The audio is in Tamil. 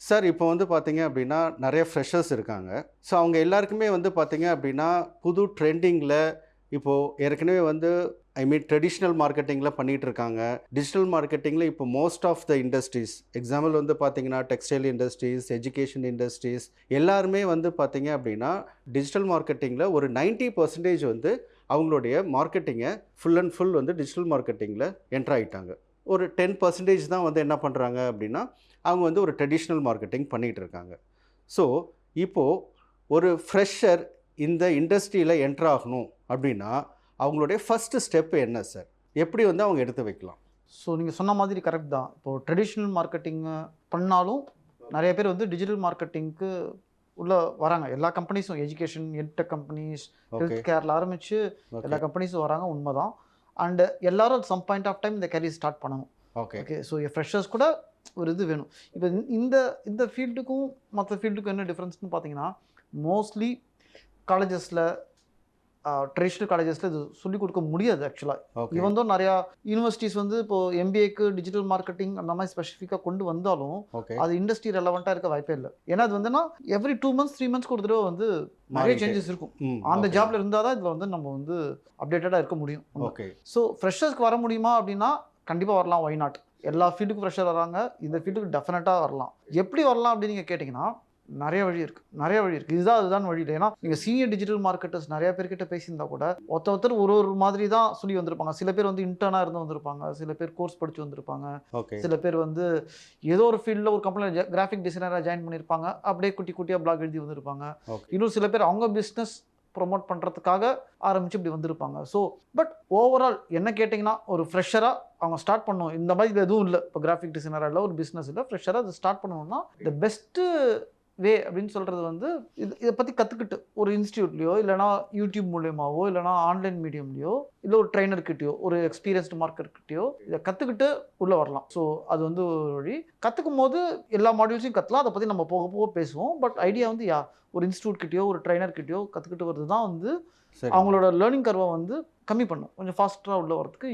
சார் இப்போ வந்து பார்த்தீங்க அப்படின்னா, நெறைய ஃப்ரெஷர்ஸ் இருக்காங்க. ஸோ அவங்க எல்லாருக்குமே வந்து பார்த்தீங்க அப்படின்னா, புது ட்ரெண்டிங்கில இப்போ ஏற்கனவே வந்து ட்ரெடிஷ்னல் மார்க்கெட்டிங்கில பண்ணிட்டு இருக்காங்க. டிஜிட்டல் மார்க்கெட்டிங்கில இப்போ most of the industries example வந்து பார்த்தீங்கன்னா, டெக்ஸ்டைல் இண்டஸ்ட்ரீஸ், எஜுகேஷன் இண்டஸ்ட்ரீஸ் எல்லாருமே வந்து பார்த்தீங்க அப்படின்னா, டிஜிட்டல் மார்க்கெட்டிங்கில ஒரு 90% வந்து அவங்களுடைய மார்க்கெட்டிங்க ஃபுல் அண்ட் ஃபுல் வந்து டிஜிட்டல் மார்க்கெட்டிங்கில என்டர் ஆயிட்டாங்க. ஒரு 10% தான் வந்து என்ன பண்றாங்க அப்படின்னா, அவங்க வந்து ஒரு ட்ரெடிஷ்னல் மார்க்கெட்டிங் பண்ணிட்டு இருக்காங்க. ஸோ, இப்போ ஒரு ஃப்ரெஷர் இந்த இண்டஸ்ட்ரியில என்டர் ஆகணும் அப்படின்னா, அவங்களுடைய ஃபர்ஸ்ட் ஸ்டெப் என்ன சார்? எப்படி வந்து அவங்க எடுத்து வைக்கலாம்? ஸோ நீங்க சொன்ன மாதிரி கரெக்ட் தான். இப்போ ட்ரெடிஷ்னல் மார்க்கெட்டிங் பண்ணாலும் நெறைய பேர் வந்து டிஜிட்டல் மார்க்கெட்டிங்க்கு உள்ள வராங்க. எல்லா கம்பெனிஸும் education, edtech companies, okay, health கேர்ல ஆரம்பிச்சு ஓகே, எல்லா கம்பெனிஸும் வராங்க உண்மதான். அண்ட் எல்லாரும் at some point of time இந்த கேரியர் ஸ்டார்ட் பண்ணணும். Okay, okay. ஸோ ஃப்ரெஷர்ஸ் கூட ஒரு இது வேணும். இப்போ இந்த இந்த ஃபீல்டுக்கும் மற்ற ஃபீல்டுக்கும் என்ன டிஃப்ரென்ஸ்னு பார்த்தீங்கன்னா, மோஸ்ட்லி காலேஜஸில் ட்ரெடிஷ்னல் காலேஜஸில் இது சொல்லிக் கொடுக்க முடியாது ஆக்சுவலாக. ஓகே, ஈவன் தோ நிறையா யூனிவர்சிட்டிஸ் வந்து இப்போது எம்பிஏக்கு டிஜிட்டல் மார்க்கெட்டிங் அந்த மாதிரி ஸ்பெசிஃபிக்காக கொண்டு வந்தாலும் ஓகே. அது இண்டஸ்ட்ரி ரெலவெண்ட்டாக இருக்க வாய்ப்பே இல்லை. ஏன்னா அது வந்துன்னா எவ்ரி 2 மந்த்ஸ் 3 மந்த்ஸ்க்கு ஒரு தடவை வந்து நிறைய மாறிட்டே சேஞ்சஸ் இருக்கும். அந்த ஓகே, ஜாப்ல இருந்தால் தான் இதில் வந்து நம்ம வந்து அப்டேட்டடாக இருக்க முடியும். ஓகே, ஸோ ஃப்ரெஷர்ஸ்க்கு வர முடியுமா அப்படின்னா கண்டிப்பாக வரலாம். Why not? எல்லா ஃபீல்டுக்கும் ஃப்ரெஷர் வராங்க. இந்த ஃபீல்டுக்கு டெஃபினட்டாக வரலாம். எப்படி வரலாம் அப்படின்னு நீங்கள் கேட்டிங்கன்னா நிறைய வழி இருக்குது. நிறைய வழி இருக்குது. அதுதான் வழி இல்லை. ஏன்னா நீங்கள் சீனியர் டிஜிட்டல் மார்க்கெட்டர்ஸ் நிறைய பேர்கிட்ட பேசியிருந்தா கூட ஒருத்தர் ஒரு ஒரு மாதிரி தான் சொல்லி வந்திருப்பாங்க. சில பேர் வந்து இன்டர்னாக இருந்து வந்திருப்பாங்க, சில பேர் கோர்ஸ் படித்து வந்திருப்பாங்க, ஓகே, சில பேர் வந்து ஏதோ ஒரு ஃபீல்டில் ஒரு கம்பெனியில் கிராஃபிக் டிசைனராக ஜாயின் பண்ணியிருப்பாங்க, அப்படியே குட்டி குட்டியாக பிளாக் எழுதி வந்திருப்பாங்க. ஓகே. இன்னும் சில பேர் அவங்க பிஸ்னஸ் ப்ரொமோட் பண்ணுறதுக்காக ஆரம்பித்து இப்படி வந்திருப்பாங்க. ஸோ பட் ஓவரால் என்ன கேட்டிங்கன்னா ஒரு ஃப்ரெஷராக அவங்க ஸ்டார்ட் பண்ணணும். இந்த மாதிரி இது எதுவும் இல்லை. இப்போ கிராஃபிக் டிசைனராக இல்லை, ஒரு பிஸ்னஸ் இல்லை, ஃப்ரெஷராக அதை ஸ்டார்ட் பண்ணணும்னா த பெஸ்ட்டு வே அப்படின்னு சொல்கிறது வந்து இதை பற்றி கற்றுக்கிட்டு ஒரு இன்ஸ்டியூட்லையோ இல்லைனா யூடியூப் மூலியமாவோ இல்லைனா ஆன்லைன் மீடியம்லையோ இல்லை ஒரு ட்ரைனர்கிட்டயோ ஒரு எக்ஸ்பீரியன்ஸ்டு மார்க்கெட்கிட்டயோ இதை கற்றுக்கிட்டு உள்ளே வரலாம். ஸோ அது வந்து ஒரு வழி. கற்றுக்கும் போது எல்லா மாடியூல்ஸையும் கற்றலாம். அதை பற்றி நம்ம போக போக பேசுவோம். பட் ஐடியா வந்து ஒரு இன்ஸ்டியூட்கிட்டயோ ஒரு ட்ரைனர்கிட்டயோ கற்றுக்கிட்டு வர்றது தான் வந்து சரி. அவங்களோட லேர்னிங் கர்வை வந்து கம்மி பண்ணும். கொஞ்சம் ஃபாஸ்ட்டாக உள்ள வரதுக்கு